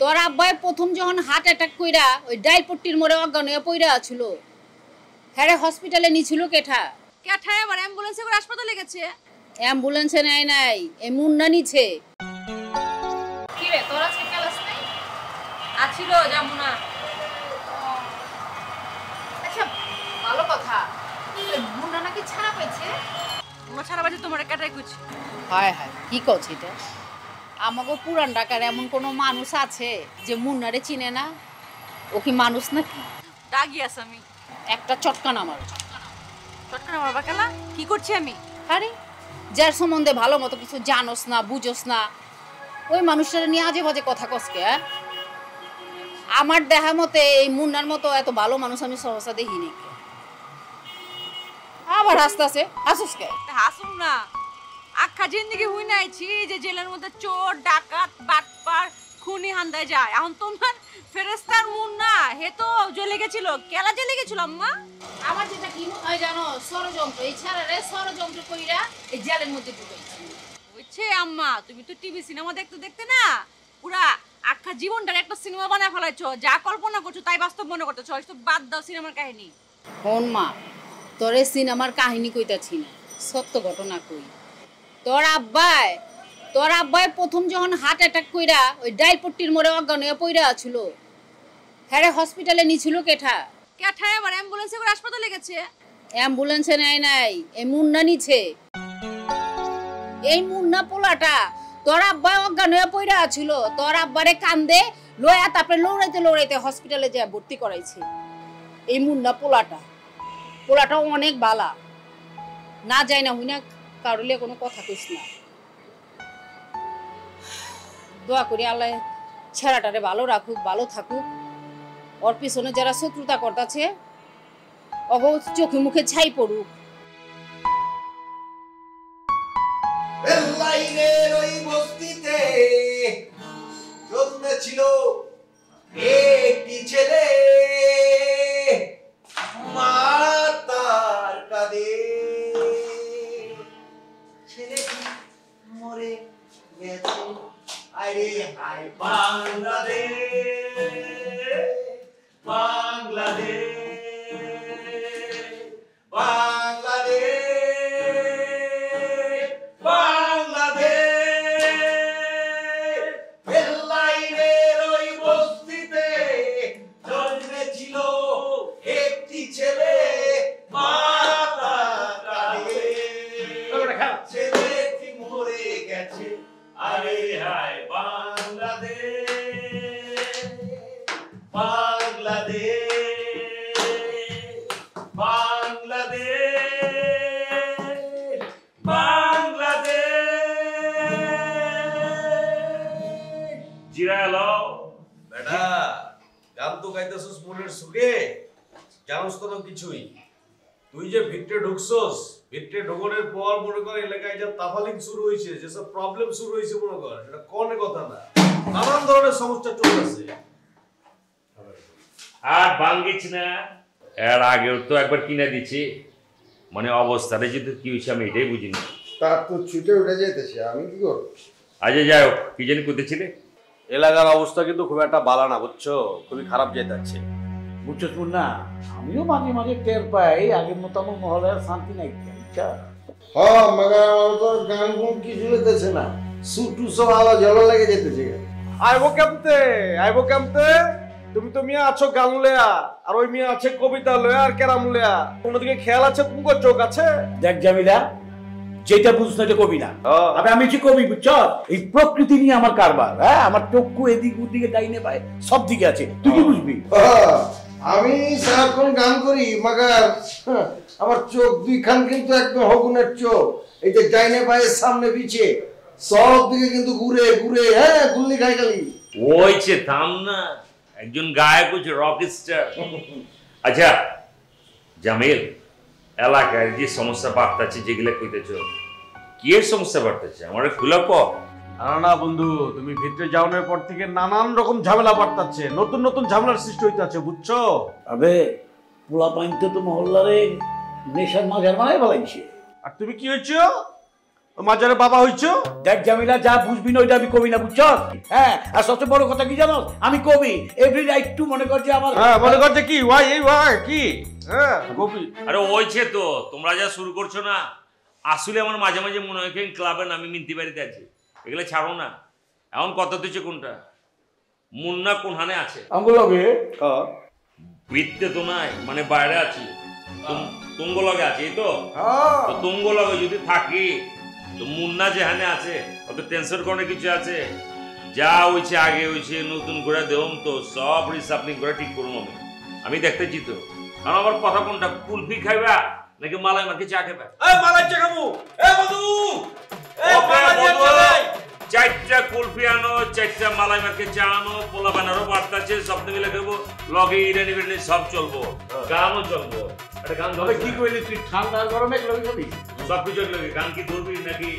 তোর আব্বাই প্রথম যখন হার্ট অ্যাটাক কইরা ওই ডাইলপট্টির মোড়ে অজ্ঞান হয়ে পইরা ছিল, হ্যাঁ হসপিটালে নিছিল কেঠা? কেঠা আবার অ্যাম্বুলেন্সে করে হাসপাতালে গেছে। অ্যাম্বুলেন্সে নেয় নাই, এই মুন্না নিছে। কি রে তোর আজকে ক্লাস নাই? আছিল যাবো না। আচ্ছা ভালো কথা, মুন্না নাকি ছাড়া পেয়েছে? আমার ছাড়া বাজে তোমার কেটাই কুছ। হায় হায় কি করছে এটা? আমাকে পুরান ঢাকার এমন কোনো মানুষ আছে যে মুন্নারে চিনে না? ও কি মানুষ নাকি? দাগি আছে আমি একটা চটকান আমার। চটকান আমার বাকালা কি করছি আমি? আরে যার সম্বন্ধে ভালো মতো কিছু জানোস না বুঝোস না ওই মানুষটার নিয়ে আজে বাজে কথা কসকে। আমার দেখা মতে এই মুন্নার মতো এত ভালো মানুষ আমি সহসা দেখিনি। আবার হাসতাছে, হাসুসকে? হাসুম না, আখ্যা জিন্দিগি হুই নাইছি যে জেলের মধ্যে চোর ডাকাত বাটপার খুনি হান্দায় যায়। এখন তোমার ফেরেস্তার মুন্না হে তো জেলে গেছিল। কেলা জেলে গেছিল আম্মা? আমার যেটা কি মনে হয় জানো, ষড়যন্ত্র। এই ছাড়ারে ষড়যন্ত্র কইরা এই জেলের মধ্যে ঢুকাইছে। বুঝছে আম্মা, তুমি তো টিভি সিনেমা দেখতে দেখতে না পুরা আখ্যা জীবনটার একটা সিনেমা বানায় ফেলাইছো। যা কল্পনা করছো তাই বাস্তব মনে করতেছো। এসব বাদ দাও সিনেমার কাহিনী। শোন মা, তোরে সিনেমার কাহিনী কইতাছি না, সত্য ঘটনা কই। তোর আব্বাই প্রথম যখন হার্ট অ্যাটাক কইরা ওই ডাইলপট্টির মোড়ে অজ্ঞান হয়ে পইরা ছিল, হ্যাঁ হসপিটালে নিছিল কেঠা? কেঠা আবার অ্যাম্বুলেন্সে করে হাসপাতালে গেছে। অ্যাম্বুলেন্সে নেয় নাই, এই মুন্না নিছে। এই মুন্না পোলাটা তোর আব্বাই অজ্ঞান হয়ে পইরা ছিল, তোর আব্বারে কান্দে লয়া তারপরে লড়াইতে হসপিটালে যায় ভর্তি করাইছে। এই মুন্না পোলাটা অনেক বালা, না যায় না হই না কারুলে কোনো কথা কইস না। দোয়া করি আল্লাহ ছেড়াটারে ভালো রাখুক, ভালো থাকুক। ওর পিছনে যারা শত্রুতা করতেছে অগ চোখে মুখে ছাই পড়ুক। বেল্লাইনের ওই বস্তিতে জন্মেছিল একটি ছেলে, মা তার কাঁদে। ছেলেটি মরে গেছে। আরে হায় বাংলাদেশ, বাংলাদেশ, বাংলাদেশ, বাংলাদেশ। বেল্লাইনের ওই বস্তিতে জন্মেছিল একটি ছেলে, মা তার কাঁদে। ছেলেটি মরে গেছে। আরে হায় বাংলাদেশ, বাংলাদেশ, বাংলাদেশ, বাংলাদেশ। জিরালো বেটা গান তো গাইতেছস মনের সুখে, জানোস তো কিছুই। তুই যে ভিতরে ঢুকছস, ভিতরে ঢোকনের পর মনে কর এলাকায় যে তাফালিং শুরু হয়েছে, যেসব প্রবলেম শুরু হয়েছে মনে কর, সেটা কোনে কথা না, নানান ধরনের সমস্যা চলতেছে। আর ভাঙ্গিস না, এর আগেও তো একবার কিনে দিচ্ছি, মানে অবস্থাটা যেহেতু কি হয়েছে আমি এটাই বুঝিনি। তার তো ছুটে উঠে যেতেছে, আমি কি করব? আজকে যাই হোক, কি জানি করতেছিলে? এলাকার অবস্থা কিন্তু খুব একটা ভালো না, বুঝছো, খুবই খারাপ যেতেছে। বুঝছস না, আমিও মাঝে মাঝে টের পাই আগের মতো আমার মহলে আর শান্তি নাই। হ্যাঁ মগর আমার তো গান গুন কিছু হইতেছে না, সুটু সব আলো জ্বলা লেগে যেতেছে। আইবো কেমতে তুমি তো মিয়া আছো গান লয়া, আর ওই মিয়া আছে কবিতা লয়া আর ক্যারাম লয়া। কোনদিকে খেয়াল আছে? তুমি চোখ আছে? দেখ জামিলা, যেটা বুঝছ না এটা কবি না, তবে আমি যে কবি বুঝছ। এই প্রকৃতি নিয়ে আমার কারবার। হ্যাঁ, আমার চক্ষু এদিক ওদিকে ডাইনে পায় সব দিকে আছে, তুই কি বুঝবি? আমি সারাক্ষণ গান করি মগর আমার চোখ দুইখান কিন্তু একদম হগুনের চোখ। এই যে ডাইনে পায়ের সামনে পিছে সব দিকে কিন্তু ঘুরে ঘুরে হ্যাঁ গুল্লি খাই খালি। ওইছে থাম না, একজন গায়ক হচ্ছে রক স্টার। আচ্ছা জামিল, এলাকায় যে সমস্যা বাড়তেছে যেগুলো কইতেছ, কি এর সমস্যা বাড়তেছে আমার খুলে ক। না বন্ধু, তুমি ভিতরে যাওয়ার পর থেকে নানান রকম ঝামেলা বাড়তাছে, নতুন নতুন ঝামেলার সৃষ্টি হইতাছে, বুঝছো? আবে পোলা পাইতে তো মহল্লারে নেশার মাঝার মারাই বলাইছে। আর তুমি কি হয়েছো? মাজারে বাবা হইছো। দেখ জামিলা, যা বুঝবি না ওইটা আমি কবি না, বুঝছ? হ্যাঁ, আর সবচেয়ে বড় কথা কি জানো, আমি কবি। এভরি রাইট টু মনে কর যে আমার, হ্যাঁ মনে করছে কি ওয়াই কি, হ্যাঁ কবি। আরে ওইছে তো, তোমরা যা শুরু করছো না, আসলে আমার মাঝে মাঝে মনে হয় ক্লাবের নামে মিন্তি বাড়িতে আছে, এগুলো ছাড়ো না। এখন কত দিচ্ছে কোনটা, মুন্না কোনখানে আছে? আঙ্গুলবে ভিত্তে তো নাই, মানে বাইরে আছি, তুঙ্গ লগে আছে, এই তো তুঙ্গ লগে যদি থাকি তো মুন্না যেখানে আছে অত টেনশন করে কিছু আছে? যা হয়েছে আগে হয়েছে, নতুন করে দেবম তো, সব রিসাপলিং করে ঠিক করবো আমি দেখতেছি তো। কারণ আমার কথা কোনটা, কুলফি খাইবা নাকি মালাই মাকে চা খাইবা? মালাই চা খাবো। মধু, চারটা কুলফি আনো, চারটা মালাই মাকে চা আনো, পোলা বানারও বার্তা আছে, সব মিলে খাবো, লগে ইরানি বিরানি সব চলবো, গানও চলবো। একটা গান ধরে কি কইলি তুই, ঠান্ডা গরমে লগে খাবি? সব কিছু গান কি ধরবি নাকি